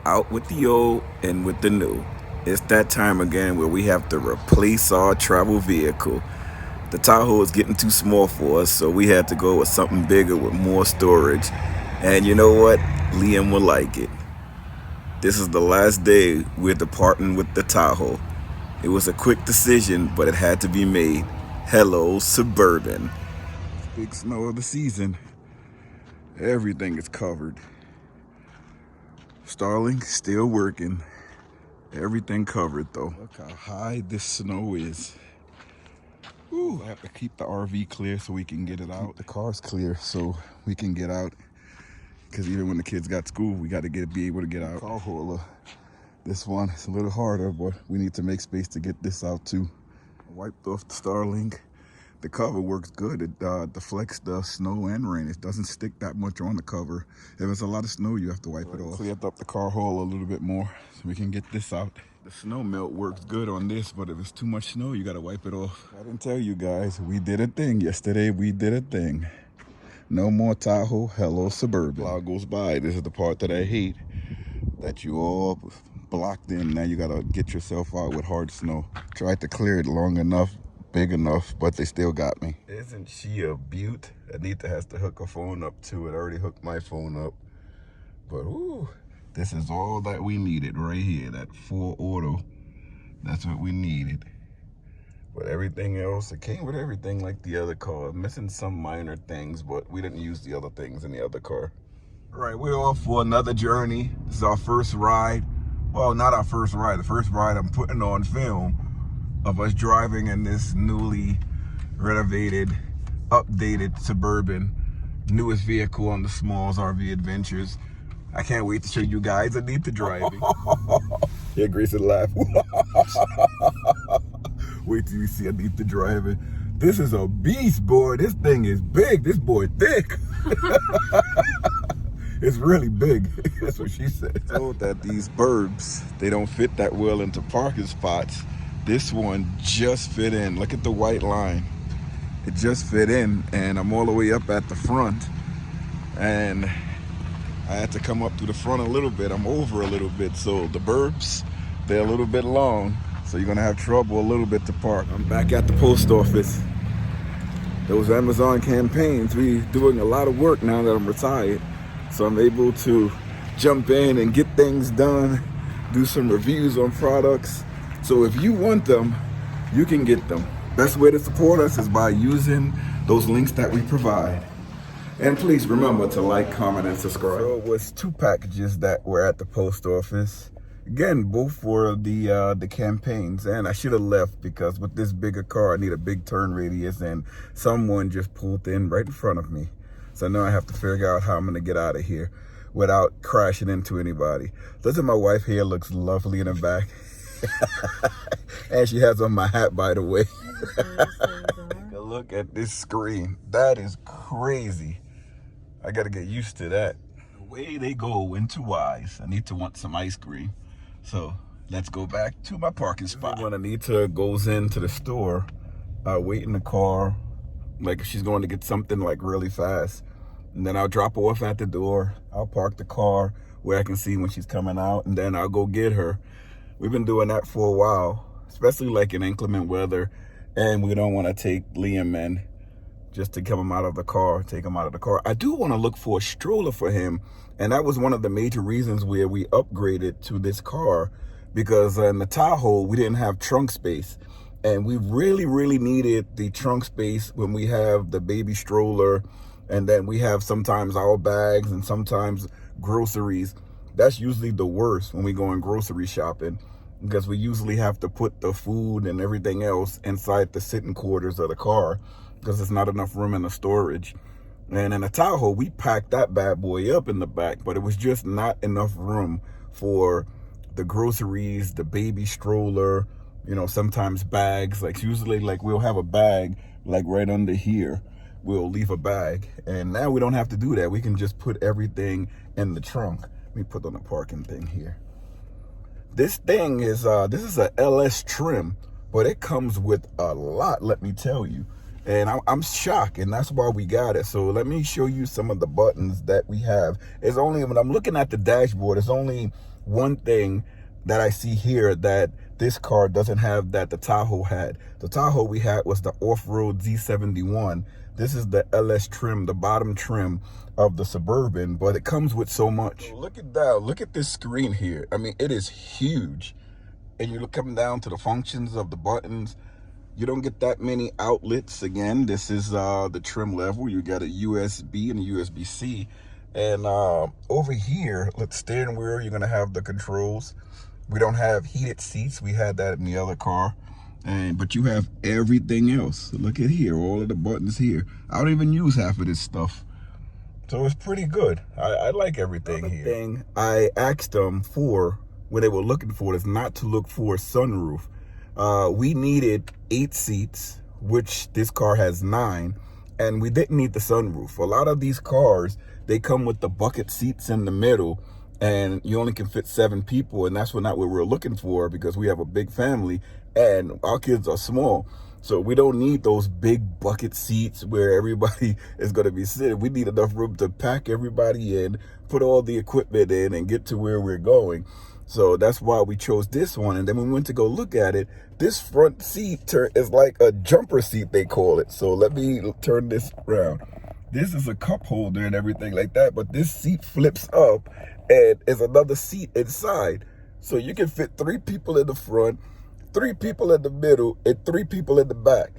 Out with the old and with the new. It's that time again where we have to replace our travel vehicle. The Tahoe is getting too small for us, so we had to go with something bigger with more storage. And you know what? Liam will like it. This is the last day we're departing with the Tahoe. It was a quick decision, but it had to be made. Hello, Suburban. Big snow of the season. Everything is covered. Starlink still working. Everything covered though. Look how high this snow is. Ooh, I have to keep the RV clear so we can get it out. Keep the cars clear so we can get out. Because even when the kids got school, we got to be able to get out. Car hauler. This one is a little harder, but we need to make space to get this out too. I wiped off the Starlink. The cover works good. It deflects the snow and rain. It doesn't stick that much on the cover. If there's a lot of snow, you have to wipe it off. Cleared up the car hole a little bit more so we can get this out. The snow melt works good on this, but if it's too much snow, you gotta wipe it off. I didn't tell you guys, we did a thing yesterday. We did a thing. No more Tahoe, hello Suburban. Cloud goes by. This is the part that I hate. That you all blocked in. Now you gotta get yourself out with hard snow. Tried to clear it long enough, big enough, but they still got me. Isn't she a beaut? Anita has to hook her phone up too. It already hooked my phone up. But ooh, this is all that we needed right here. That 4 auto. That's what we needed. But everything else, it came with everything like the other car. Missing some minor things, but we didn't use the other things in the other car. All right, we're off for another journey. This is our first ride. Well, not our first ride. The first ride I'm putting on film of us driving in this newly renovated, updated Suburban, newest vehicle on the SmallsRV adventures. I can't wait to show you guys. I need to drive it. Yeah, Grace would laugh. Wait till you see I need to drive it. This is a beast, boy. This thing is big. This boy thick. It's really big. That's what she said. Told that these burbs, they don't fit that well into parking spots. This one just fit in. Look at the white line. It just fit in, and I'm all the way up at the front. And I had to come up through the front a little bit. I'm over a little bit, so the burbs, they're a little bit long. So you're gonna have trouble a little bit to park. I'm back at the post office. Those Amazon campaigns, we doing a lot of work now that I'm retired. So I'm able to jump in and get things done, do some reviews on products. So if you want them, you can get them. Best way to support us is by using those links that we provide. And please remember to like, comment, and subscribe. So it was 2 packages that were at the post office. Again, both for the campaigns, and I should have left because with this bigger car, I need a big turn radius, and someone just pulled in right in front of me. So now I have to figure out how I'm gonna get out of here without crashing into anybody. Listen, my wife here looks lovely in the back. And she has on my hat, by the way. Look at this screen. That is crazy. I gotta get used to that. The way they go into Wise. I need to want some ice cream. So let's go back to my parking spot. When Anita goes into the store, I wait in the car, like if she's going to get something like really fast. And then I'll drop her off at the door. I'll park the car where I can see when she's coming out, and then I'll go get her. We've been doing that for a while, especially like in inclement weather. And we don't want to take Liam in just to come him out of the car, take him out of the car. I do want to look for a stroller for him. And that was one of the major reasons where we upgraded to this car, because in the Tahoe, we didn't have trunk space. And we really, really needed the trunk space when we have the baby stroller. And then we have sometimes our bags and sometimes groceries. That's usually the worst when we go in grocery shopping, because we usually have to put the food and everything else inside the sitting quarters of the car because there's not enough room in the storage. And in the Tahoe, we packed that bad boy up in the back, but it was just not enough room for the groceries, the baby stroller, you know, sometimes bags. Like usually, like we'll have a bag like right under here. We'll leave a bag. And now we don't have to do that. We can just put everything in the trunk. Let me put on the parking thing here. This thing is, this is a LS trim, but it comes with a lot, let me tell you. And I'm shocked, and that's why we got it. So let me show you some of the buttons that we have. It's only, when I'm looking at the dashboard, it's only one thing that I see here that this car doesn't have that the Tahoe had. The Tahoe we had was the off-road Z71. This is the LS trim, the bottom trim of the Suburban, but it comes with so much. Look at that. Look at this screen here. I mean, it is huge. And you look coming down to the functions of the buttons. You don't get that many outlets. Again, this is the trim level. You got a USB and a USB-C. And over here, let's steering wheel, you're gonna have the controls. We don't have heated seats. We had that in the other car. But you have everything else. Look at here, all of the buttons here. I don't even use half of this stuff. So it's pretty good. I like everything here. Thing I asked them for when they were looking for is not to look for a sunroof. We needed 8 seats, which this car has 9, and we didn't need the sunroof. A lot of these cars, they come with the bucket seats in the middle, and you only can fit 7 people, and that's not what we're looking for because we have a big family and our kids are small. So we don't need those big bucket seats where everybody is going to be sitting. We need enough room to pack everybody in, put all the equipment in, and get to where we're going. So that's why we chose this one. And then when we went to go look at it, this front seat is like a jumper seat, they call it. So let me turn this around. This is a cup holder and everything like that, but this seat flips up and is another seat inside. So you can fit 3 people in the front, 3 people in the middle, and 3 people in the back.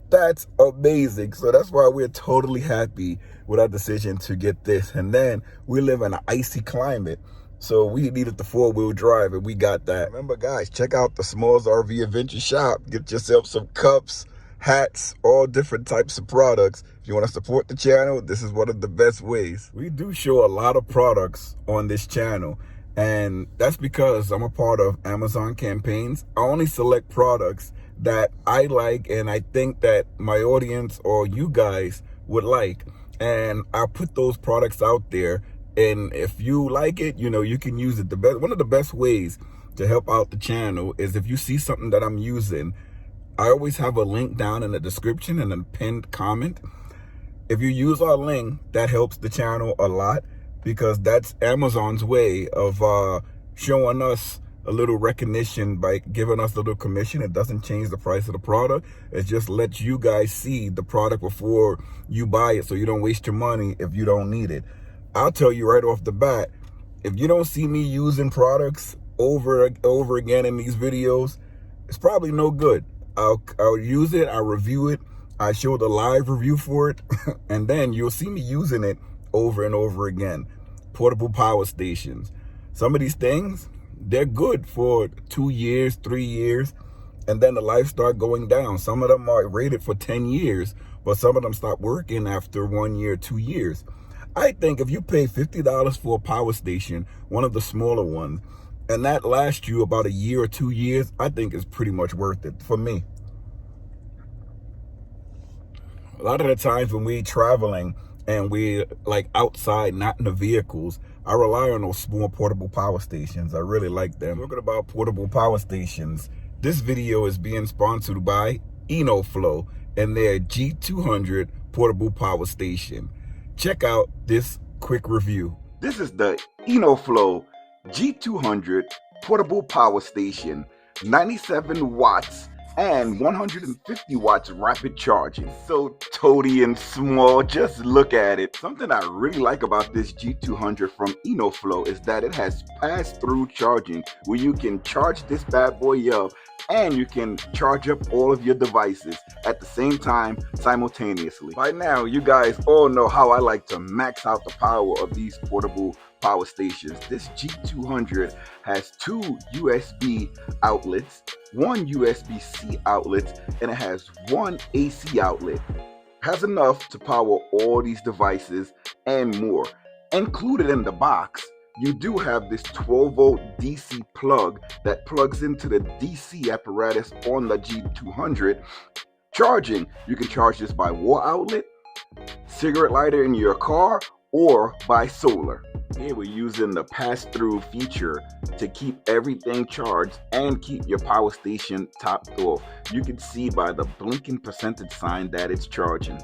That's amazing. So that's why we're totally happy with our decision to get this. And then we live in an icy climate, so we needed the 4-wheel drive, and we got that. Remember, guys, check out the SmallsRV Adventure Shop. Get yourself some cups, hats, all different types of products. If you want to support the channel, this is one of the best ways. We do show a lot of products on this channel, and that's because I'm a part of Amazon campaigns. I only select products that I like and I think that my audience or you guys would like, and I put those products out there. And if you like it, you know, you can use it. One of the best ways to help out the channel is if you see something that I'm using, I always have a link down in the description and a pinned comment. If you use our link, that helps the channel a lot because that's Amazon's way of showing us a little recognition by giving us a little commission. It doesn't change the price of the product. It just lets you guys see the product before you buy it so you don't waste your money if you don't need it. I'll tell you right off the bat, if you don't see me using products over again in these videos, it's probably no good. I'll use it, I'll review it, I show the live review for it, and then you'll see me using it over and over again. Portable power stations. Some of these things, they're good for 2 years, 3 years, and then the life start going down. Some of them are rated for 10 years, but some of them stop working after 1 year, 2 years. I think if you pay $50 for a power station, one of the smaller ones, and that lasts you about 1 year or 2 years, I think it's pretty much worth it for me. A lot of the times when we traveling and we like outside, not in the vehicles, I rely on those small portable power stations. I really like them. Talking about portable power stations, this video is being sponsored by ENOFLO and their G200 portable power station. Check out this quick review. This is the ENOFLO G200 portable power station, 97 watts and 150 watts rapid charging. So toady and small, just look at it. Something I really like about this G200 from ENOFLO is that it has pass-through charging, where you can charge this bad boy up and you can charge up all of your devices at the same time simultaneously. By now, you guys all know how I like to max out the power of these portable power stations. This G200 has 2 USB outlets, 1 USB-C outlet, and it has 1 AC outlet. Has enough to power all these devices and more. Included in the box, you do have this 12-volt DC plug that plugs into the DC apparatus on the G200. Charging, you can charge this by wall outlet, cigarette lighter in your car, or by solar. Here we're using the pass-through feature to keep everything charged and keep your power station topped off. You can see by the blinking percentage sign that it's charging.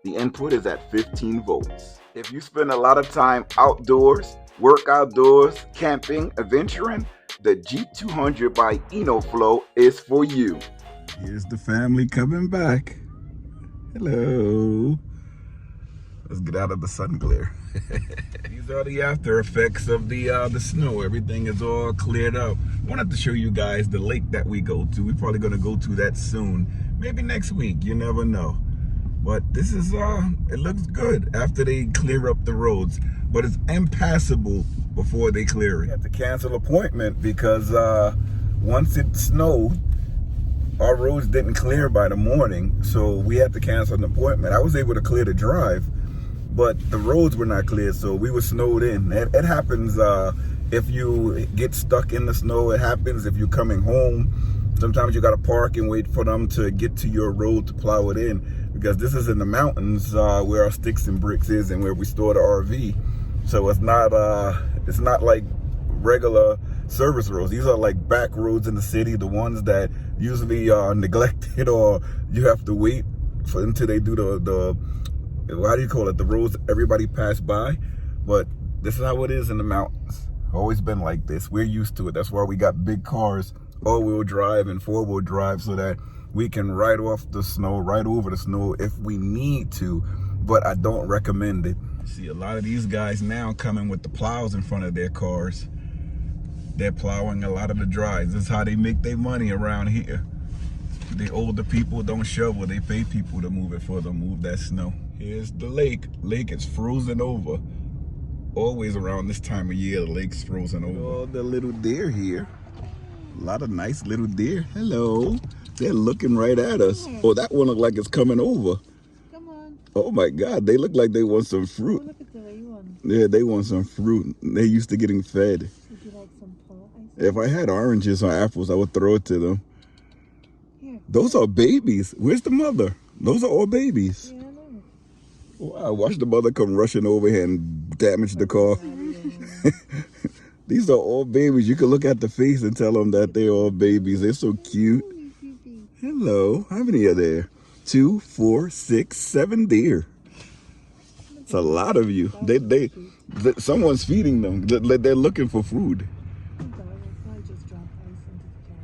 The input is at 15 volts. If you spend a lot of time outdoors, work outdoors, camping, adventuring, the G200 by ENOFLO is for you. Here's the family coming back. Hello. Let's get out of the sun glare. These are the after effects of the snow. Everything is all cleared up. Wanted to show you guys the lake that we go to. We're probably gonna go to that soon. Maybe next week, you never know. But this is, it looks good after they clear up the roads. But it's impassable before they clear it. We have to cancel appointment because once it snowed, our roads didn't clear by the morning. So we had to cancel an appointment. I was able to clear the drive, but the roads were not clear, so we were snowed in. It happens if you get stuck in the snow. It happens if you're coming home. Sometimes you gotta park and wait for them to get to your road to plow it in, because this is in the mountains where our sticks and bricks is and where we store the RV. So it's not like regular service roads. These are like back roads in the city, the ones that usually are neglected, or you have to wait for until they do the how do you call it, the roads everybody pass by. But this is how it is in the mountains. Always been like this. We're used to it. That's why we got big cars, all-wheel drive and four-wheel drive, so that we can ride off the snow, ride over the snow if we need to, but I don't recommend it. See a lot of these guys now coming with the plows in front of their cars. They're plowing a lot of the drives. This is how they make their money around here. The older people don't shovel, they pay people to move it for them, move that snow. Here's the lake. Lake is frozen over. Always around this time of year, the lake's frozen over. All the little deer here. A lot of nice little deer. Hello. They're looking right at us. Oh, that one looks like it's coming over. Come on. Oh my God, they look like they want some fruit. Oh, look at the way you want. Yeah, they want some fruit. They're used to getting fed. Would you like some pole? If I had oranges or apples, I would throw it to them. Here. Those are babies. Where's the mother? Those are all babies. Yeah, I know. Wow, watch the mother come rushing over here and damage the car. These are all babies. You can look at the face and tell them that they're all babies. They're so cute. Hello. How many are there? 2, 4, 6, 7 deer. It's a lot of you. Someone's feeding them. They're looking for food.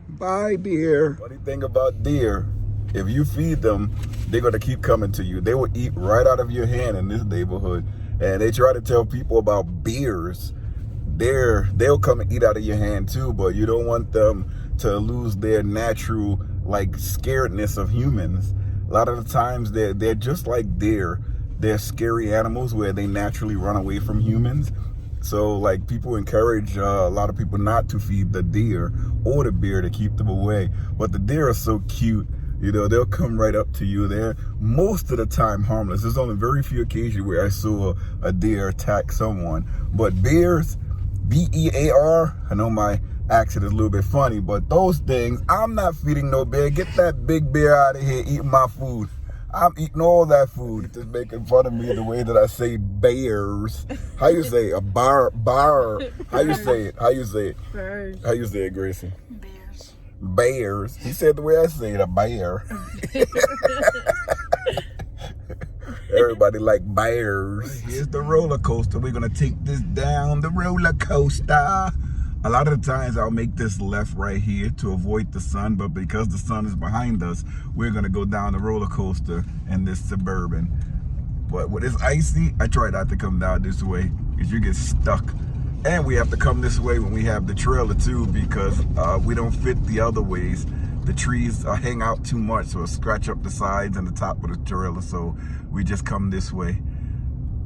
Bye, deer. Funny thing about deer, if you feed them, they're going to keep coming to you. They will eat right out of your hand in this neighborhood. And they try to tell people about bears. They'll come and eat out of your hand too, but you don't want them to lose their natural scaredness of humans. A lot of the times they're just like deer. They're scary animals where they naturally run away from humans. So people encourage a lot of people not to feed the deer or the bear to keep them away. But the deer are so cute. You know, they'll come right up to you. They're most of the time harmless. There's only very few occasions where I saw a deer attack someone. But bears, B-E-A-R, I know my accent is a little bit funny, but those things, I'm not feeding no bear. Get that big bear out of here eating my food. I'm eating all that food. Just making fun of me the way that I say bears. How you say a bar? How you say it? How you say it? Bears. How you say it, Gracie? Bears. Bears. He said the way I say it, a bear. Everybody like bears. Here's the roller coaster. We're gonna take this down the roller coaster. A lot of the times I'll make this left right here to avoid the sun, but because the sun is behind us, we're gonna go down the roller coaster in this Suburban. But when it's icy, I try not to come down this way because you get stuck. And we have to come this way when we have the trailer too, because we don't fit the other ways. The trees hang out too much, so it'll scratch up the sides and the top of the trailer, so we just come this way.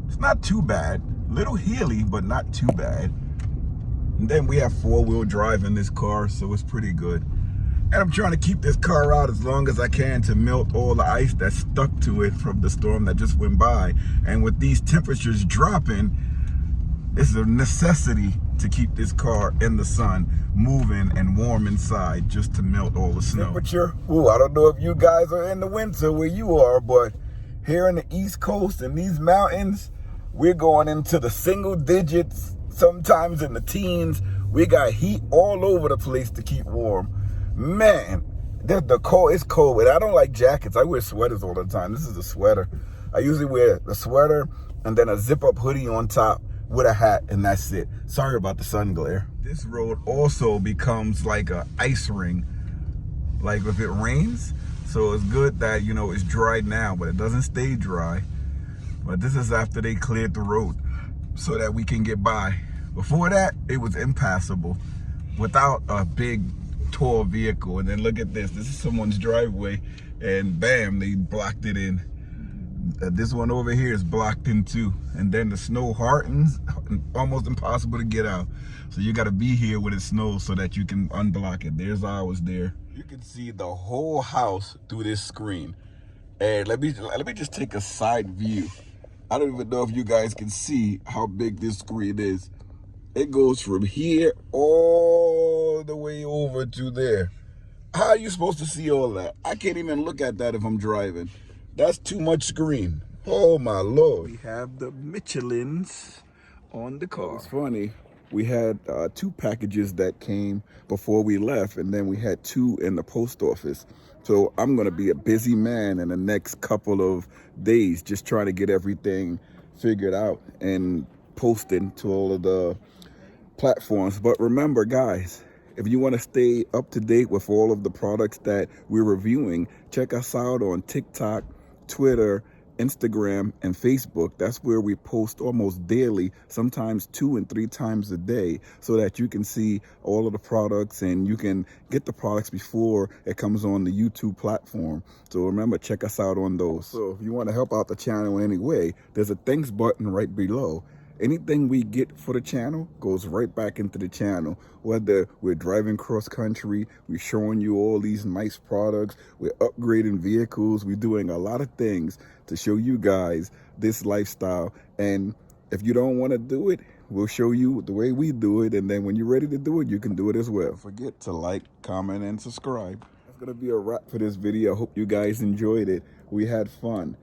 It's not too bad. Little hilly, but not too bad. And then we have 4-wheel drive in this car, so it's pretty good. And I'm trying to keep this car out as long as I can to melt all the ice that's stuck to it from the storm that just went by. And with these temperatures dropping, it's a necessity to keep this car in the sun, moving and warm inside, just to melt all the snow. Temperature, ooh, I don't know if you guys are in the winter where you are, but here in the East Coast in these mountains, we're going into the single digits, sometimes in the teens. We got heat all over the place to keep warm. Man, the cold, it's cold. And I don't like jackets. I wear sweaters all the time. This is a sweater. I usually wear a sweater and then a zip-up hoodie on top with a hat, and that's it. Sorry about the sun glare. This road also becomes like a ice ring, like if it rains. So it's good that, you know, it's dry now, but it doesn't stay dry. But this is after they cleared the road so that we can get by. Before that, it was impassable without a big, tall vehicle. And then look at this. This is someone's driveway, and bam, they blocked it in. This one over here is blocked in too. And then the snow hardens, almost impossible to get out. So you got to be here when it snows so that you can unblock it. There's ours there. You can see the whole house through this screen. And let me just take a side view. I don't even know if you guys can see how big this screen is. It goes from here all the way over to there. How are you supposed to see all that? I can't even look at that if I'm driving. That's too much screen. Oh my Lord. We have the Michelins on the car. It's funny. We had 2 packages that came before we left, and then we had 2 in the post office. So I'm gonna be a busy man in the next couple of days, just trying to get everything figured out and posted to all of the platforms. But remember, guys, if you want to stay up to date with all of the products that we're reviewing, check us out on TikTok, Twitter, Instagram, and Facebook. That's where we post almost daily, sometimes 2 and 3 times a day, so that you can see all of the products and you can get the products before it comes on the YouTube platform. So remember, check us out on those. So if you want to help out the channel in any way, there's a thanks button right below. Anything we get for the channel goes right back into the channel. Whether we're driving cross country, we're showing you all these nice products, we're upgrading vehicles, we're doing a lot of things to show you guys this lifestyle. And if you don't want to do it, we'll show you the way we do it. And then when you're ready to do it, you can do it as well. Don't forget to like, comment, and subscribe. That's going to be a wrap for this video. I hope you guys enjoyed it. We had fun.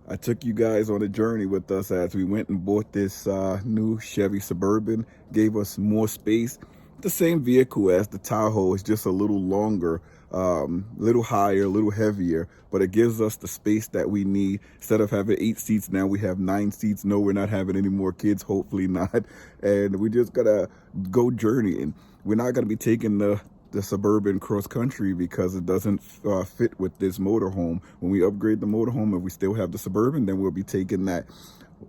I took you guys on a journey with us as we went and bought this new Chevy Suburban. Gave us more space. The same vehicle as the Tahoe, is just a little longer, little higher, a little heavier, but it gives us the space that we need. Instead of having 8 seats, now we have 9 seats. No, we're not having any more kids, hopefully not. And we just gotta go journeying. We're not gonna be taking the Suburban cross country because it doesn't fit with this motorhome. When we upgrade the motorhome, if we still have the Suburban, then we'll be taking that.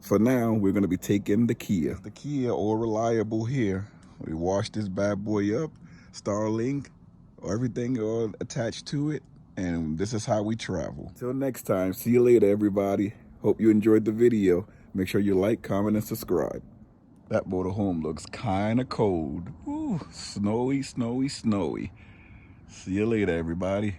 For now, we're going to be taking the Kia. The Kia, all reliable here. We washed this bad boy up, Starlink, everything all attached to it, and this is how we travel. Till next time, see you later, everybody. Hope you enjoyed the video. Make sure you like, comment, and subscribe. That motorhome looks kind of cold. Ooh, snowy, snowy, snowy. See you later, everybody.